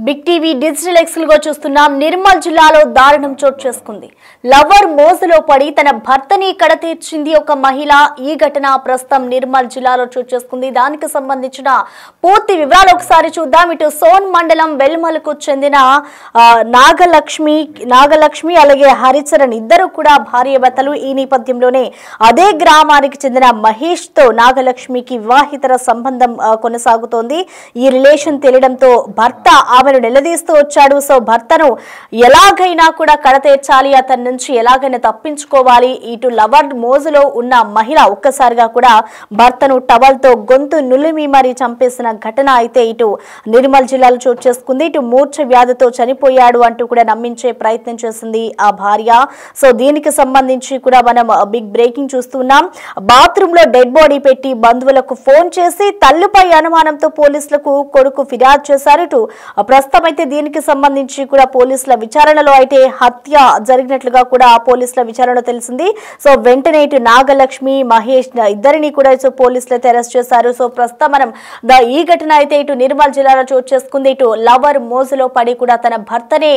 Big TV digital exclusive చూస్తున్నాం. నిర్మల్ జిల్లాలో దారుణం చోటు చేసుకుంది. లవర్ మోజులో పడి తన భర్తని కడతీర్చింది ఒక మహిళ. ఈ ఘటన ప్రస్తుతం నిర్మల్ జిల్లాలో చోటు చేసుకుంది. దానికి సంబంధించిన పూర్తి వివరాలు ఒకసారి చూద్దాం. ఇటు సోన్ మండలం వెల్మలకు చెందిన నాగలక్ష్మి అలాగే హరిచరణ్ ఇద్దరు కూడా భార్యాభర్తలు. ఈ నేపథ్యంలోనే అదే గ్రామానికి చెందిన మహేష్ తో నాగలక్ష్మికి వివాహితర సంబంధం కొనసాగుతోంది. ఈ రిలేషన్ తెలియడంతో భర్త ఆమెను నిలదీస్తూ వచ్చాడు. సో భర్తను ఎలాగైనా కూడా కడతీర్చాలి, అతని నుంచి ఎలాగైనా తప్పించుకోవాలి. ఇటు లవర్ మోజులో ఉన్న మహిళ ఒక్కసారిగా కూడా భర్తను టవల్తో గొంతు నులిమి మరీ చంపేసిన ఘటన అయితే ఇటు నిర్మల్ జిల్లాలో చోటు చేసుకుంది. ఇటు మూర్ఛ వ్యాధితో చనిపోయాడు అంటూ కూడా నమ్మించే ప్రయత్నం చేసింది ఆ భార్య. సో దీనికి సంబంధించి కూడా మనం బిగ్ బ్రేకింగ్ చూస్తున్నాం. బాత్రూమ్ లో డెడ్ బాడీ పెట్టి బంధువులకు ఫోన్ చేసి తల్లిపై అనుమానంతో పోలీసులకు కొడుకు ఫిర్యాదు చేశారు. ఇటు ప్రస్తుతం అయితే దీనికి సంబంధించి కూడా పోలీసుల విచారణలో అయితే హత్య జరిగినట్లుగా కూడా పోలీసుల విచారణలో తెలిసింది. సో వెంటనే ఇటు నాగలక్ష్మి మహేష్ ఇద్దరిని కూడా పోలీసులు అయితే అరెస్ట్ చేశారు. సో ప్రస్తుతం మనం ఈ ఘటన అయితే ఇటు నిర్మల్ జిల్లాలో చోటు చేసుకుంది. ఇటు లవర్ మోజులో పడి కూడా తన భర్తనే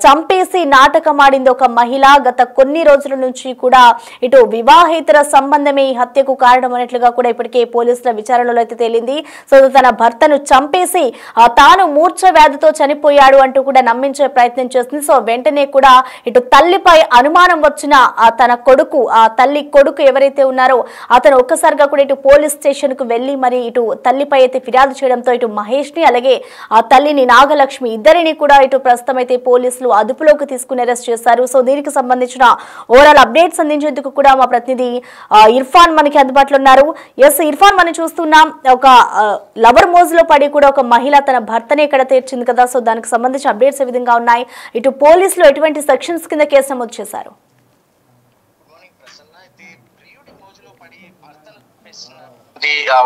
చంపేసి నాటకం ఆడింది ఒక మహిళ. గత కొన్ని రోజుల నుంచి కూడా ఇటు వివాహేతర సంబంధమే ఈ హత్యకు కారణం అన్నట్లుగా కూడా ఇప్పటికే పోలీసుల విచారణలో అయితే తేలింది. సో తన భర్తను చంపేసి తాను మూర్ఛ వ్యాధితో చనిపోయాడు అంటూ కూడా నమ్మించే ప్రయత్నం చేస్తుంది. సో వెంటనే కూడా ఇటు తల్లిపై అనుమానం వచ్చిన తన కొడుకు తల్లి కొడుకు ఎవరైతే ఉన్నారో అతను ఒక్కసారిగా కూడా ఇటు పోలీస్ స్టేషన్ కు వెళ్లి మరి ఇటు తల్లిపై అయితే ఫిర్యాదు చేయడంతో ఇటు మహేష్ ని అలాగే ఆ తల్లిని నాగలక్ష్మి ఇద్దరిని కూడా ఇటు ప్రస్తుతం అయితే పోలీసులు అదుపులోకి తీసుకుని అరెస్ట్ చేశారు. సో దీనికి సంబంధించిన ఓవరాల్ అప్డేట్స్ అందించేందుకు కూడా మా ప్రతినిధి ఇర్ఫాన్ మనకి అందుబాటులో ఉన్నారు. ఎస్ ఇర్ఫాన్, మనం చూస్తున్నాం ఒక లవర్ మోజులో పడి కూడా ఒక మహిళ తన భర్తనే ఇక్కడ తీర్చింది కదా. సో దానికి సంబంధించిన అప్డేట్స్ ఏ విధంగా ఉన్నాయి? ఇటు పోలీసులు ఎటువంటి సెక్షన్స్ కింద కేసు నమోదు చేశారు?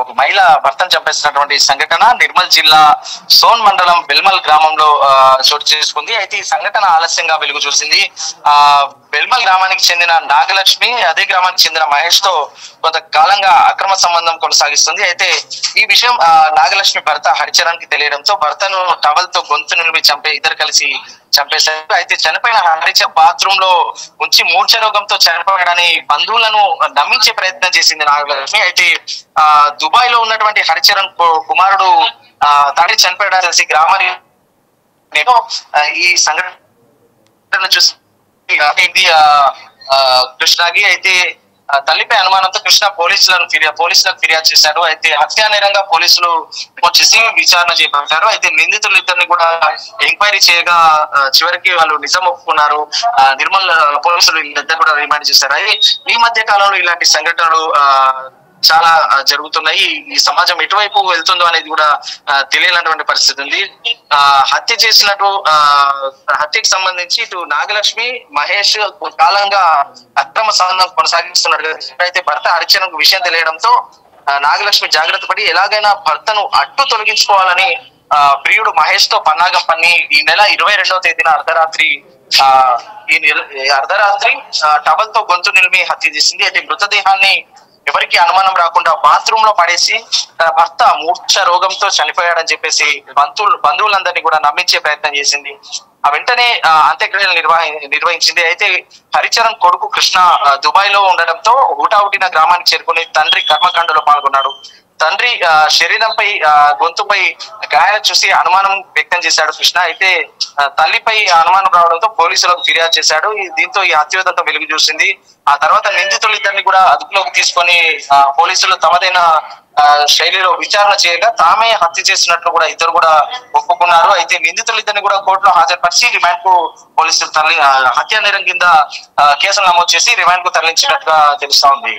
ఒక మహిళ భర్తను చంపేసినటువంటి సంఘటన నిర్మల్ జిల్లా సోన్ మండలం వెల్మల్ గ్రామంలో చోటు చేసుకుంది. అయితే ఈ సంఘటన ఆలస్యంగా వెలుగు చూసింది. వెల్మల్ గ్రామానికి చెందిన నాగలక్ష్మి అదే గ్రామానికి చెందిన మహేష్ తో కొంతకాలంగా అక్రమ సంబంధం కొనసాగిస్తుంది. అయితే ఈ విషయం నాగలక్ష్మి భర్త హరిచరణ్ కి తెలియడంతో భర్తను టవల్ తో గొంతు నిలిపి ఇద్దరు కలిసి చంపేశారు. అయితే చనిపోయిన హరిచరణ్ బాత్రూమ్ లో ఉంచి మూర్ఛ రోగంతో చనిపోయాడని బంధువులను నమ్మించే ప్రయత్నం చేసింది నాగలక్ష్మి. అయితే దుబాయ్ లో ఉన్నటువంటి హరిచరణ్ కుమారుడు తండ్రి చనిపోయాడని తెలిసి గ్రామానికి ఈ సంఘటన చూసి కృష్ణకి అయితే తల్లిపై అనుమానంతో కృష్ణ పోలీసులకు ఫిర్యాదు చేశారు. అయితే హత్యా నేరంగా పోలీసులు వచ్చేసి విచారణ చేపట్టారు. అయితే నిందితులు ఇద్దరిని కూడా ఎంక్వైరీ చేయగా చివరికి వాళ్ళు నిజం ఒప్పుకున్నారు. నిర్మల్ పోలీసులు ఇద్దరు కూడా రిమాండ్ చేశారు. అయితే ఈ మధ్య కాలంలో ఇలాంటి సంఘటనలు చాలా జరుగుతున్నాయి. ఈ సమాజం ఎటువైపు వెళ్తుందో అనేది కూడా తెలియనటువంటి పరిస్థితి ఉంది. హత్యకి సంబంధించి ఇటు నాగలక్ష్మి మహేష్ కాలంగా అక్రమ సంబంధం కొనసాగిస్తున్నాడు. అయితే భర్త హరిచరణ్ విషయం తెలియడంతో నాగలక్ష్మి జాగ్రత్త పడి ఎలాగైనా భర్తను అడ్డు తొలగించుకోవాలని ప్రియుడు మహేష్ తో పన్నాగం పన్ని ఈ నెల 22వ తేదీన అర్ధరాత్రి టవల్ తో గొంతు నిలిమి హత్య చేసింది. అయితే మృతదేహాన్ని ఎవరికి అనుమానం రాకుండా బాత్రూమ్ లో పడేసి తన భర్త మూర్ఛ రోగంతో చనిపోయాడని చెప్పేసి బంధువులందరినీ కూడా నమ్మించే ప్రయత్నం చేసింది. వెంటనే అంత్యక్రియలు నిర్వహించింది. అయితే హరిచరణ్ కొడుకు కృష్ణ దుబాయ్ లో ఉండడంతో హుటాహుటిన గ్రామానికి చేరుకుని తండ్రి కర్మకాండలో పాల్గొన్నాడు. తండ్రి శరీరంపై గొంతుపై గాయాలు చూసి అనుమానం వ్యక్తం చేశాడు కృష్ణ. అయితే తల్లిపై అనుమానం రావడంతో పోలీసులకు ఫిర్యాదు చేశాడు. దీంతో ఈ హత్యోదంతం వెలుగు చూసింది. ఆ తర్వాత నిందితులు ఇద్దరిని కూడా అదుపులోకి తీసుకొని పోలీసులు తమదైన శైలిలో విచారణ చేయగా తామే హత్య చేసినట్లు కూడా ఇద్దరు కూడా ఒప్పుకున్నారు. అయితే నిందితులు ఇద్దరిని కూడా కోర్టులో హాజరుపరిచి రిమాండ్ కు పోలీసులు హత్యా నేరం కింద కేసులు నమోదు చేసి రిమాండ్ కు తరలించినట్టుగా తెలుస్తా ఉంది.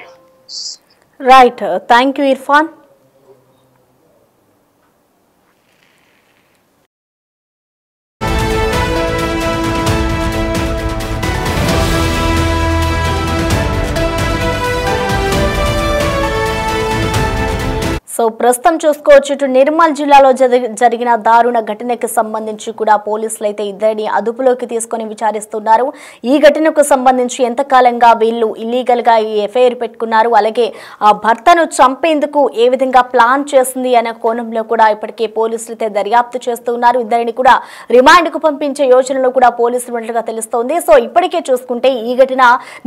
Right, thank you Irfan. So ప్రస్తుతం చూసుకోవచ్చు ఇటు నిర్మల్ జిల్లాలో జరిగిన దారుణ ఘటనకు సంబంధించి కూడా పోలీసులు అయితే ఇద్దరిని అదుపులోకి తీసుకొని విచారిస్తున్నారు. ఈ ఘటనకు సంబంధించి ఎంతకాలంగా వీళ్ళు ఇల్లీగల్ గా ఈ ఎఫ్ఐఆర్ పెట్టుకున్నారు, అలాగే ఆ భర్తను చంపేందుకు ఏ విధంగా ప్లాన్ చేసింది అనే కోణంలో కూడా ఇప్పటికే పోలీసులు అయితే దర్యాప్తు చేస్తున్నారు. ఇద్దరిని కూడా రిమాండ్ కు పంపించే యోచనలో కూడా పోలీసులు ఉన్నట్లుగా తెలుస్తోంది. సో ఇప్పటికే చూసుకుంటే ఈ ఘటన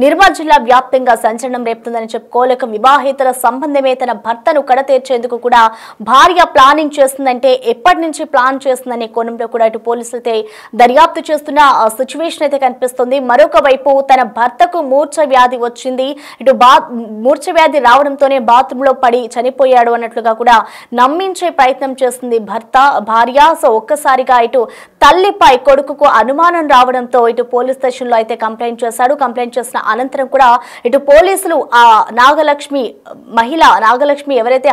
నిర్మల్ జిల్లా వ్యాప్తంగా సంచలనం రేపుతుందని చెప్పుకోలేక వివాహేతర సంబంధమే తన భర్తను కడతీర్చేందుకు కూడా భార్య ప్లానింగ్ చేస్తుందంటే ఎప్పటి నుంచి ప్లాన్ చేస్తుందనే కోణంలో కూడా ఇటు పోలీసులైతే దర్యాప్తు చేస్తున్న సిచ్యువేషన్ అయితే కనిపిస్తుంది. మరొక వైపు తన భర్తకు మూర్ఛ వ్యాధి వచ్చింది, ఇటు మూర్ఛ వ్యాధి రావడంతోనే బాత్రూమ్ లో పడి చనిపోయాడు అన్నట్లుగా కూడా నమ్మించే ప్రయత్నం చేస్తుంది భార్య. సో ఒక్కసారిగా ఇటు తల్లిపై కొడుకుకు అనుమానం రావడంతో ఇటు పోలీస్ స్టేషన్ లో అయితే కంప్లైంట్ చేశాడు. కంప్లైంట్ చేసిన అనంతరం కూడా ఇటు పోలీసులు ఆ నాగలక్ష్మి ఎవరైతే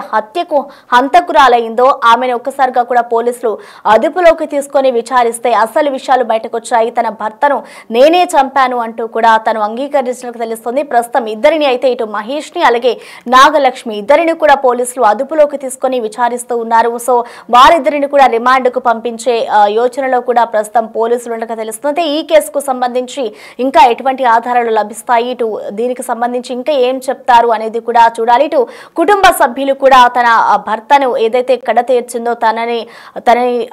హంతకురాలైందో ఆమెను ఒక్కసారిగా కూడా పోలీసులు అదుపులోకి తీసుకొని విచారిస్తే అసలు విషయాలు బయటకు వచ్చాయి. తన భర్తను నేనే చంపాను అంటూ కూడా తను అంగీకరించినట్టు తెలుస్తుంది. ప్రస్తుతం ఇద్దరిని అయితే ఇటు మహేష్ ని అలాగే నాగలక్ష్మి ఇద్దరిని కూడా పోలీసులు అదుపులోకి తీసుకొని విచారిస్తూ ఉన్నారు. సో వారిద్దరిని కూడా రిమాండ్ కు పంపించే యోచనలో కూడా ప్రస్తుతం పోలీసులు ఉండగా తెలుస్తుంది. ఈ కేసుకు సంబంధించి ఇంకా ఎటువంటి ఆధారాలు లభిస్తాయి, ఇటు దీనికి సంబంధించి ఇంకా ఏం చెప్తారు అనేది కూడా చూడాలి. ఇటు కుటుంబ సభ్యులు కూడా తన భర్తను ఏదైతే కడతీర్చిందో తనని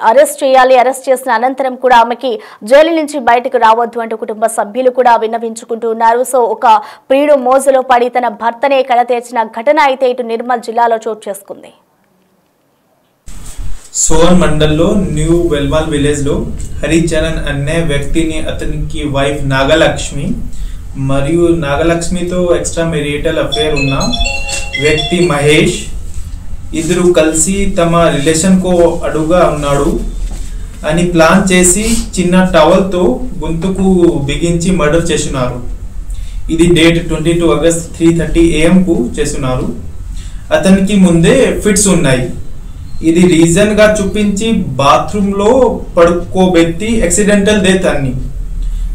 అరెస్ట్ చేయాలి, అరెస్ట్ చేసిన అనంతరం కూడా ఆమెకి జైలు నుంచి బయటకు రావద్దు అంటూ కుటుంబ సభ్యులు కూడా విన్నవించుకుంటూ ఉన్నారు. సో ఒక ప్రియుడు మోజులో పడి తన భర్తనే కడతీర్చిన ఘటన అయితే ఇటు నిర్మల్ జిల్లాలో చోటు చేసుకుంది. సోన్ మండల్లో న్యూ వెల్మాల్ విలేజ్ లో హరిచరణ్ అనే వ్యక్తిని అతనికి వైఫ్ నాగలక్ష్మి మరియు నాగలక్ష్మితో ఎక్స్ట్రా మెరిటల్ అఫేర్ ఉన్న వ్యక్తి మహేష్ ఇద్దరు కలిసి తమ రిలేషన్ కో అడుగా ఉన్నాడు అని ప్లాన్ చేసి చిన్న టవల్తో గొంతుకు బిగించి మర్డర్ చేస్తున్నారు. ఇది డేట్ 22 ఆగస్ట్ 3:30 AM కు చేస్తున్నారు. అతనికి ముందే ఫిట్స్ ఉన్నాయి. ఇది రీజన్ గా చూపించి బాత్రూమ్ లో పడుకోబెట్టి యాక్సిడెంటల్ డెత్ అని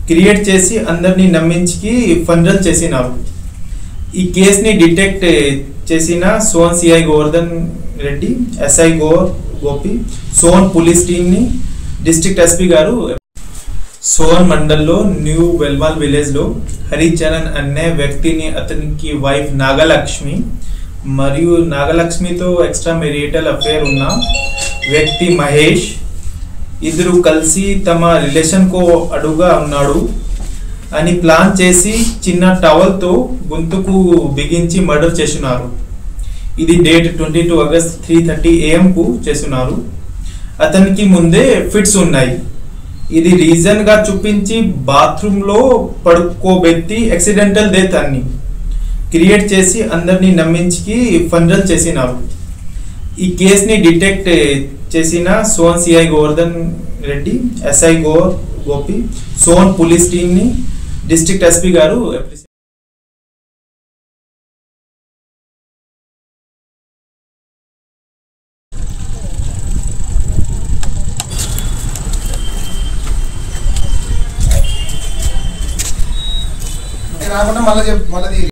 క్రియేట్ చేసి అందరినీ నమ్మించి ఫండల్ చేసినారు. ఈ కేసుని డిటెక్ట్ చేసిన సోన్ సిఐ గోవర్ధన్ రెడ్డి, ఎస్ఐ గోపి, సోన్ పోలీస్ టీమ్ ని డిస్ట్రిక్ట్ ఎస్పీ గారు సోన్ మండల్లో న్యూ వెల్మాల్ విలేజ్ లో హరిచరణ్ అనే వ్యక్తిని అతనికి వైఫ్ నాగలక్ష్మి మరియు నాగలక్ష్మితో ఎక్స్ట్రా మెరిటల్ అఫేర్ ఉన్న వ్యక్తి మహేష్ ఇద్దరు కలిసి తమ రిలేషన్ కో అడుగా ఉన్నాడు అని ప్లాన్ చేసి చిన్న టవల్తో గొంతుకు బిగించి మర్డర్ చేస్తున్నారు. ఇది డేట్ 22 ఆగస్ట్ 3:30 AM కు చేస్తున్నారు. అతనికి ముందే ఫిట్స్ ఉన్నాయి. ఇది రీజన్ గా చూపించి బాత్రూమ్ లో పడుకోబెట్టి యాక్సిడెంటల్ డెత్ అని క్రియేట్ చేసి అందరినీ నమ్మించి ఫండల్ చేసినారు. ఈ కేసుని డిటెక్ట్ చేసిన సోన్ సిఐ గోవర్ధన్ రెడ్డి, ఎస్ఐ గోపి, సోన్ పోలీస్ టీమ్ ని డిస్ట్రిక్ట్ ఎస్పీ గారు రాకుండా మళ్ళీ